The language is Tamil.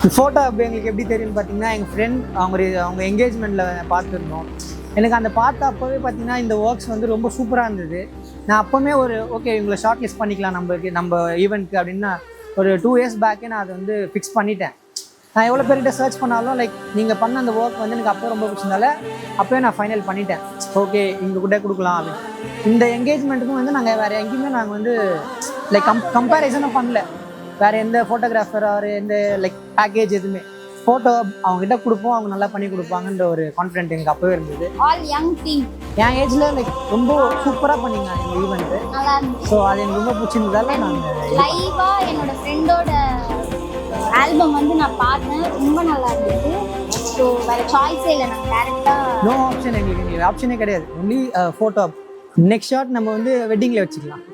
ஃபோட்டோ அப்போ எங்களுக்கு எப்படி தெரியும்னு பார்த்தீங்கன்னா, எங்கள் ஃப்ரெண்ட் அவங்க என்கேஜ்மெண்ட்டில் பார்த்துருந்தோம். எனக்கு அந்த பார்த்த அப்போவே பார்த்தீங்கன்னா, இந்த ஒர்க்ஸ் வந்து ரொம்ப சூப்பராக இருந்தது. நான் அப்போவுமே ஓகே இவங்களை ஷார்ட் லிஸ்ட் பண்ணிக்கலாம் நம்ம ஈவெண்ட்க்கு அப்படின்னு ஒரு 2 இயர்ஸ் பேக்கே நான் அதை வந்து ஃபிக்ஸ் பண்ணிட்டேன். நான் எவ்வளோ பேர்கிட்ட சர்ச் பண்ணாலும் நீங்கள் பண்ண அந்த ஒர்க் வந்து எனக்கு அப்போ ரொம்ப பிடிச்சதுனால அப்போயே நான் ஃபைனல் பண்ணிட்டேன். ஓகே இங்கே கூட கொடுக்கலாம் அப்படின்னு. இந்த என்கேஜ்மெண்ட்டுக்கும் வந்து நாங்கள் வேறு எங்கேயுமே நாங்கள் வந்து கம்பேரிசனும் பண்ணல. வேறு எந்த ஃபோட்டோகிராஃபர் எந்த பேக்கேஜ் எதுவுமே ஃபோட்டோ அவங்ககிட்ட கொடுப்போம், அவங்க நல்லா பண்ணி கொடுப்பாங்கன்ற ஒரு கான்ஃபிடென்ட் எனக்கு அப்போவே இருந்தது. ஆல் யங் டீம் என் ஏஜில் ரொம்ப சூப்பராக பண்ணிங்க எங்கள் ஈவெண்ட்டு. நல்லா இருந்துச்சு. ஸோ அது எனக்கு ரொம்ப பிடிச்சிருந்ததால நாங்கள் லைவாக என்னோட ஃப்ரெண்டோட ஆல்பம் வந்து நான் பார்த்தேன், ரொம்ப நல்லா இருந்துச்சு. ஸோ வேறு சாய்ஸே இல்லை, நான் டேரெக்டாக நோ ஆப்ஷன், எங்களுக்கு ஆப்ஷனே கிடையாது. Only photo. நெக்ஸ்ட் ஷாட் நம்ம வந்து வெட்டிங்கில் வச்சுக்கலாம்.